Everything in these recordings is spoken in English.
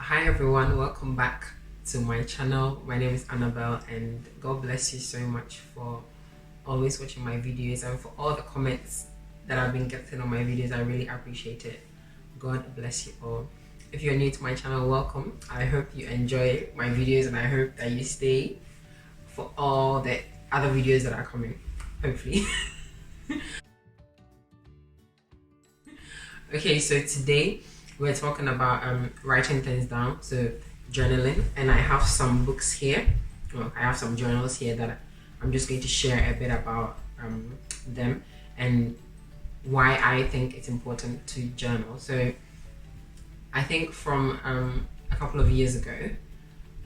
Hi everyone, welcome back to my channel. My name is Annabelle and God bless you so much for always watching my videos and for all the comments that I've been getting on my videos. I really appreciate it. God bless you all. If you're new to my channel, welcome. I hope you enjoy my videos and I hope that you stay for all the other videos that are coming, hopefully. Okay, so today we're talking about writing things down, so journaling, and I have some books here. Well, I have some journals here that I'm just going to share a bit about them and why I think it's important to journal. So I think from a couple of years ago,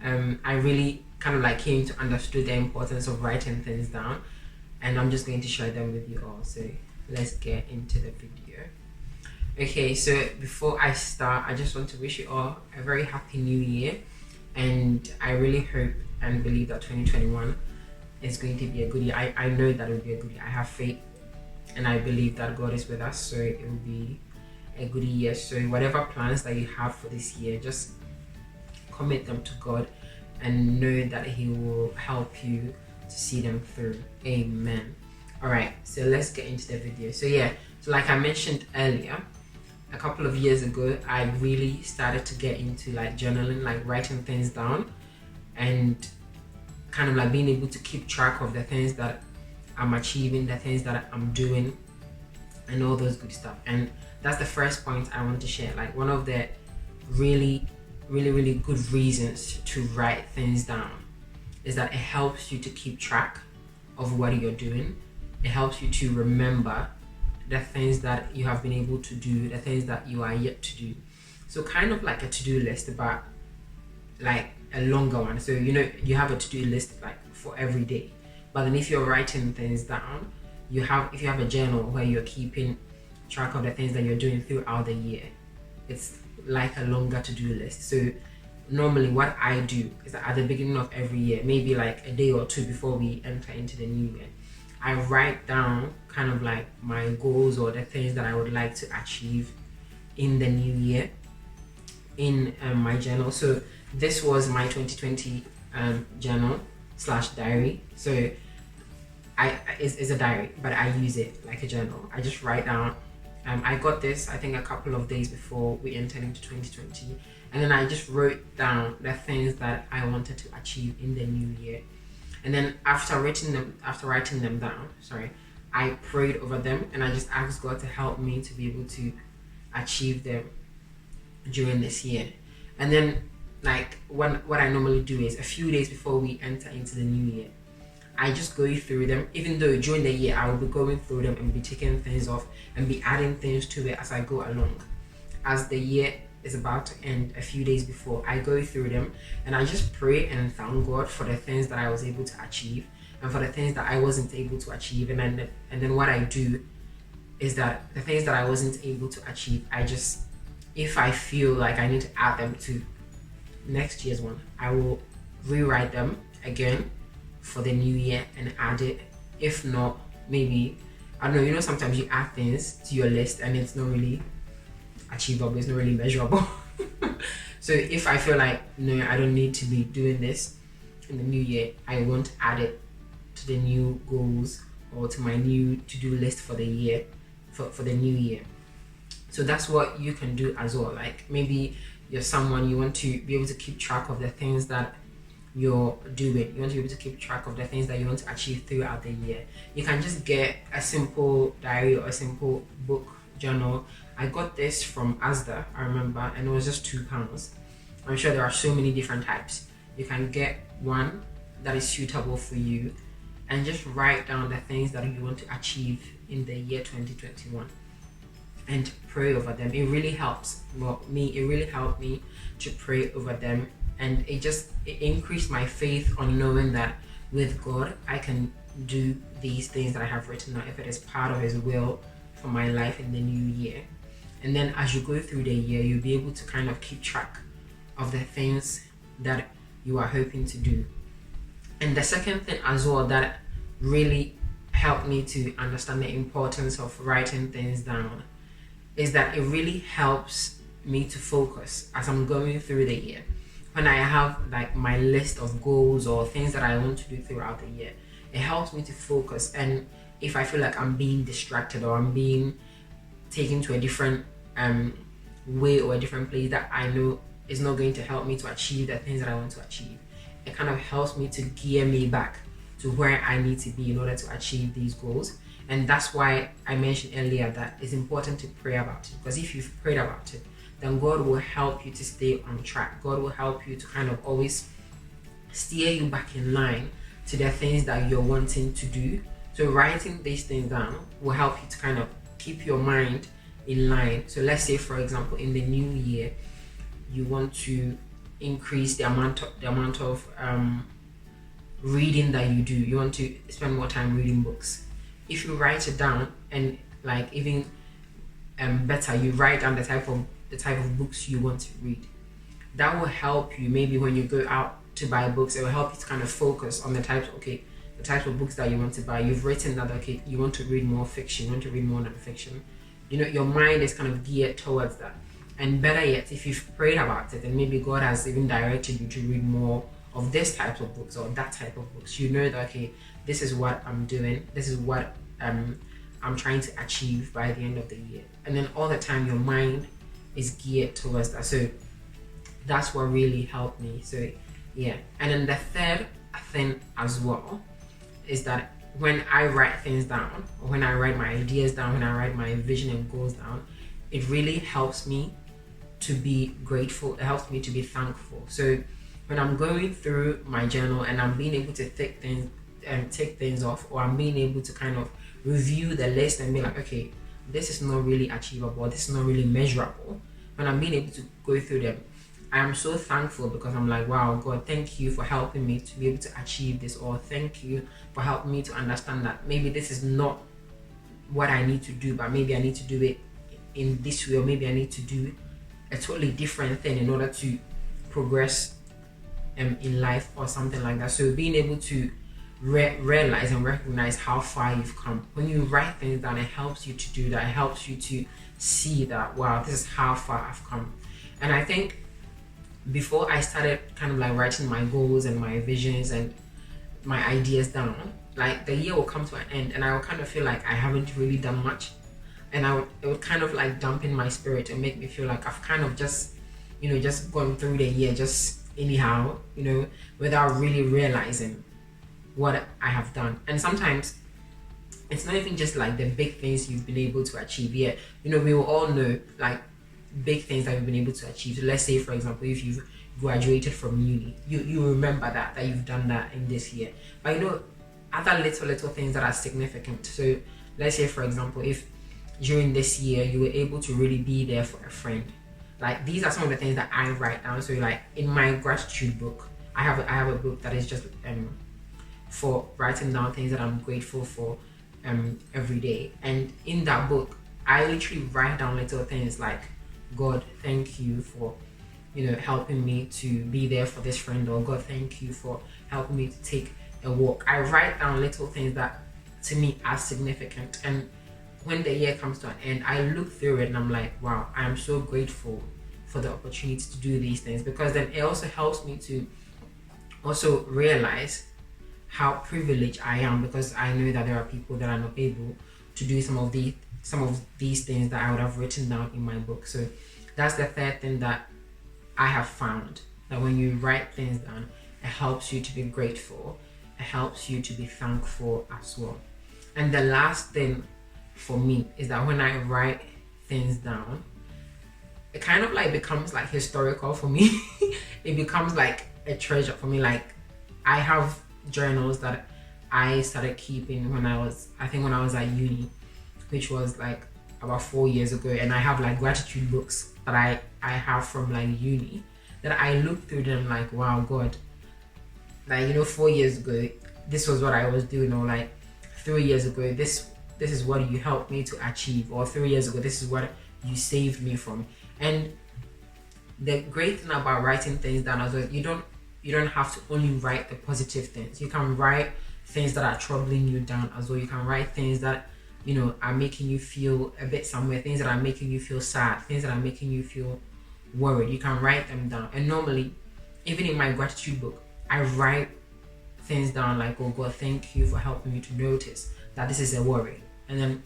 I really kind of like came to understand the importance of writing things down, and I'm just going to share them with you all. So let's get into the video. Okay, so before I start, I just want to wish you all a very happy new year, and I really hope and believe that 2021 is going to be a good year. I know that it will be a good year. I have faith and I believe that God is with us, so it will be a good year. So whatever plans that you have for this year, just commit them to God and know that He will help you to see them through. Amen. All right, so let's get into the video. So like I mentioned earlier, a couple of years ago, I really started to get into like journaling, like writing things down and kind of like being able to keep track of the things that I'm achieving, the things that I'm doing, and all those good stuff. And that's the first point I want to share. Like one of the really good reasons to write things down is that it helps you to keep track of what you're doing. It helps you to remember the things that you have been able to do, the things that you are yet to do. So kind of like a to-do list, but like a longer one. So you you have a to-do list like for every day, but then if you're writing things down, if you have a journal where you're keeping track of the things that you're doing throughout the year, it's like a longer to-do list. So normally what I do is that at the beginning of every year, maybe like a day or two before we enter into the new year, I write down kind of like my goals or the things that I would like to achieve in the new year in my journal. So this was my 2020 journal / diary. So it's a diary, but I use it like a journal. I just write down. I got this, I think, a couple of days before we entered into 2020, and then I just wrote down the things that I wanted to achieve in the new year. And then after writing them down, I prayed over them and I just asked God to help me to be able to achieve them during this year. And then like what I normally do is a few days before we enter into the new year, I just go through them, even though during the year I will be going through them and be taking things off and be adding things to it as I go along. As the year is about to end, a few days before, I go through them and I just pray and thank God for the things that I was able to achieve and for the things that I wasn't able to achieve. And then what I do is that the things that I wasn't able to achieve, if I feel like I need to add them to next year's one, I will rewrite them again for the new year and add it. If not, maybe, I don't know, sometimes you add things to your list and it's not really achievable, it's not really measurable. So if I feel like, no, I don't need to be doing this in the new year, I won't add it to the new goals or to my new to-do list for the year, for the new year. So that's what you can do as well. Like maybe you're someone, you want to be able to keep track of the things that you're doing. You want to be able to keep track of the things that you want to achieve throughout the year. You can just get a simple diary or a simple book journal. I got this from Asda, I remember, and it was just £2. I'm sure there are so many different types. You can get one that is suitable for you and just write down the things that you want to achieve in the year 2021 and pray over them. It really helps. Well, it really helped me to pray over them, and it increased my faith on knowing that with God I can do these things that I have written down if it is part of His will for my life in the new year. And then as you go through the year, you'll be able to kind of keep track of the things that you are hoping to do. And the second thing as well that really helped me to understand the importance of writing things down is that it really helps me to focus as I'm going through the year. When I have like my list of goals or things that I want to do throughout the year, it helps me to focus. And if I feel like I'm being distracted or I'm being taken to a different way or a different place that I know is not going to help me to achieve the things that I want to achieve, it kind of helps me to gear me back to where I need to be in order to achieve these goals. And that's why I mentioned earlier that it's important to pray about it, because if you've prayed about it, then God will help you to stay on track. God will help you to kind of always steer you back in line to the things that you're wanting to do. So writing these things down will help you to kind of keep your mind in line. So let's say, for example, in the new year, you want to increase the amount of reading that you do. You want to spend more time reading books. If you write it down, and like even better, you write down the type of books you want to read, that will help you. Maybe when you go out to buy books, it will help you to kind of focus on the types of books that you want to buy. You've written that, okay, you want to read more fiction, you want to read more non-fiction. You know, your mind is kind of geared towards that. And better yet, if you've prayed about it and maybe God has even directed you to read more of this type of books or that type of books, you know that, okay, this is what I'm doing, this is what I'm trying to achieve by the end of the year. And then all the time your mind is geared towards that. So that's what really helped me. So yeah. And then the third thing as well is that when I write things down, or when I write my ideas down, when I write my vision and goals down, it really helps me to be grateful. It helps me to be thankful. So when I'm going through my journal and I'm being able to take things off, or I'm being able to kind of review the list and be like, okay, this is not really achievable, this is not really measurable. When I'm being able to go through them, I am so thankful, because I'm like, wow, God, thank you for helping me to be able to achieve this, or thank you for helping me to understand that maybe this is not what I need to do, but maybe I need to do it in this way, or maybe I need to do a totally different thing in order to progress in life or something like that. So being able to realize and recognize how far you've come. When you write things down, it helps you to do that. It helps you to see that, wow, this is how far I've come. And I think before I started kind of like writing my goals and my visions and my ideas down, like the year will come to an end and I will kind of feel like I haven't really done much. And it would kind of like dampen my spirit and make me feel like I've kind of just gone through the year just anyhow, without really realizing what I have done. And sometimes it's not even just like the big things you've been able to achieve yet. We will all know like big things that you've been able to achieve. So let's say, for example, if you've graduated from uni, you remember that you've done that in this year. But other little things that are significant. So let's say, for example, if during this year you were able to really be there for a friend. Like these are some of the things that I write down. So like in my gratitude book, I have a book that is just for writing down things that I'm grateful for every day. And in that book, I literally write down little things like, God, thank you for helping me to be there for this friend, or God, thank you for helping me to take a walk. I write down little things that to me are significant. And when the year comes to an end, I look through it and I'm like, wow, I am so grateful for the opportunity to do these things, because then it also helps me to also realize how privileged I am, because I know that there are people that are not able to do some of these things that I would have written down in my book. So that's the third thing that I have found, that when you write things down, it helps you to be grateful. It helps you to be thankful as well. And the last thing for me is that when I write things down, it kind of like becomes like historical for me. It becomes like a treasure for me. Like I have journals that I started keeping when I was at uni, which was like about 4 years ago. And I have like gratitude books that I have from like uni, that I look through them like, wow, God, like 4 years ago this was what I was doing, or like 3 years ago this is what you helped me to achieve, or 3 years ago this is what you saved me from. And the great thing about writing things down as well, you don't have to only write the positive things. You can write things that are troubling you down as well. You can write things that are making you feel a bit somewhere, things that are making you feel sad, things that are making you feel worried, you can write them down. And normally, even in my gratitude book, I write things down like, oh God, thank you for helping me to notice that this is a worry. And then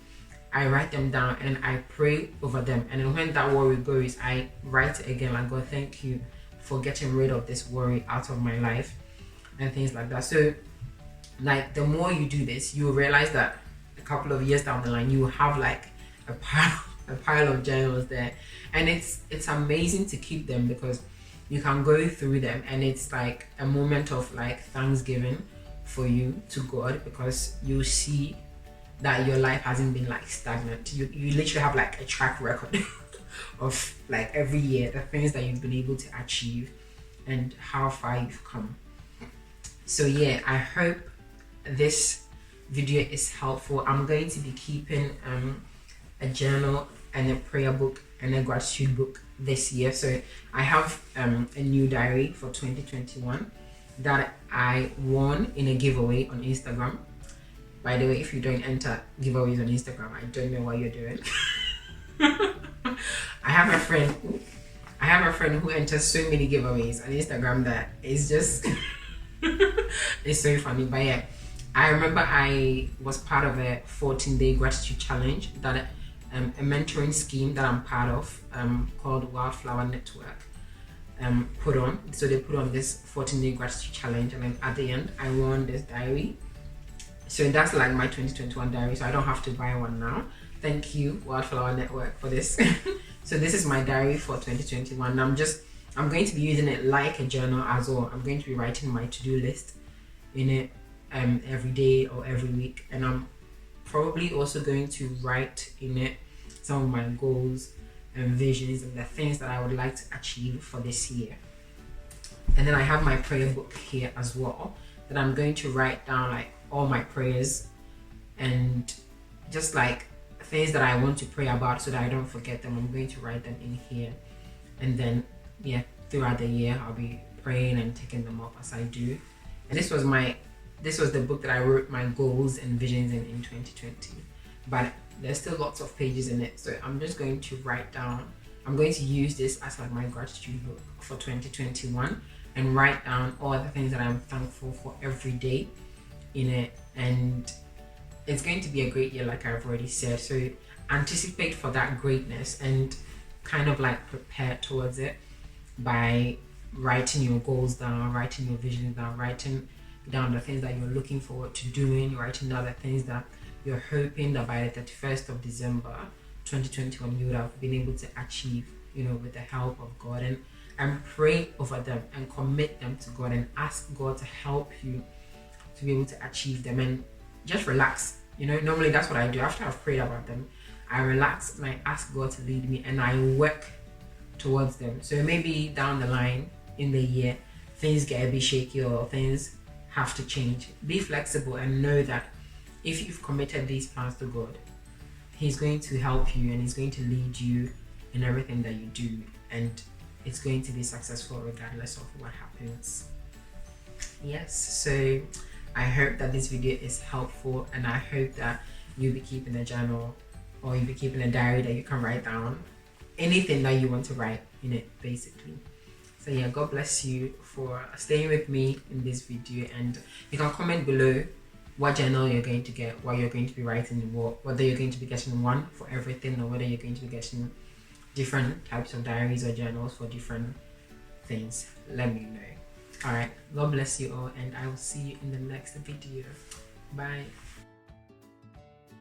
I write them down and I pray over them. And then when that worry goes, I write it again like, God, thank you for getting rid of this worry out of my life and things like that. So like the more you do this, you will realize that a couple of years down the line, you will have like a pile of journals there. And it's amazing to keep them because you can go through them and it's like a moment of like thanksgiving for you to God, because you see that your life hasn't been like stagnant. You literally have like a track record of like every year the things that you've been able to achieve and how far you've come. So yeah, I hope this video is helpful. I'm going to be keeping a journal and a prayer book and a gratitude book this year. So I have a new diary for 2021 that I won in a giveaway on Instagram. By the way, if you don't enter giveaways on Instagram, I don't know what you're doing. I have a friend who enters so many giveaways on Instagram that it's just it's so funny. But yeah, I remember I was part of a 14-day gratitude challenge that a mentoring scheme that I'm part of called Wildflower Network put on. So they put on this 14-day gratitude challenge, and then at the end I won this diary. So that's like my 2021 diary, so I don't have to buy one now. Thank you, Wildflower Network, for this. So this is my diary for 2021. I'm going to be using it like a journal as well. I'm going to be writing my to-do list in it every day or every week, and I'm probably also going to write in it some of my goals and visions and the things that I would like to achieve for this year. And then I have my prayer book here as well that I'm going to write down like all my prayers and just like things that I want to pray about so that I don't forget them. I'm going to write them in here, and then yeah, throughout the year I'll be praying and taking them up as I do. And this was the book that I wrote my goals and visions in 2020, but there's still lots of pages in it, so I'm just going to write down. I'm going to use this as like my gratitude book for 2021 and write down all the things that I'm thankful for every day in it. And it's going to be a great year, like I've already said, so anticipate for that greatness and kind of like prepare towards it by writing your goals down, writing your visions down, writing down the things that you're looking forward to doing, writing down the things that you're hoping that by the 31st of December 2021 you would have been able to achieve, you know, with the help of God. And pray over them and commit them to God and ask God to help you to be able to achieve them, and just relax. You know, normally that's what I do. After I've prayed about them, I relax and I ask God to lead me and I work towards them. So maybe down the line in the year things get a bit shaky or things have to change. Be flexible and know that if you've committed these plans to God, He's going to help you and He's going to lead you in everything that you do, and it's going to be successful regardless of what happens. Yes, so I hope that this video is helpful, and I hope that you'll be keeping a journal or you'll be keeping a diary that you can write down anything that you want to write in it, basically. So yeah, God bless you for staying with me in this video, and you can comment below what journal you're going to get, what you're going to be writing, whether you're going to be getting one for everything or whether you're going to be getting different types of diaries or journals for different things. Let me know. All right, God bless you all, and I will see you in the next video. Bye.